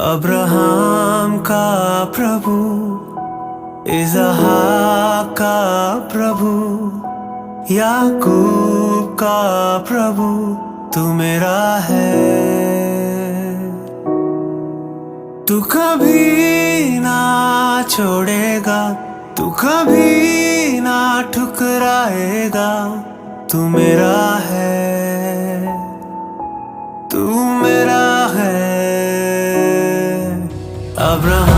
Abraham का प्रभु, इसहाक का प्रभु, याकूब का प्रभु, तू मेरा है। तू कभी ना छोड़ेगा, तू कभी ना ठुकराएगा, तू मेरा है, तू मेरा है। अब्राहम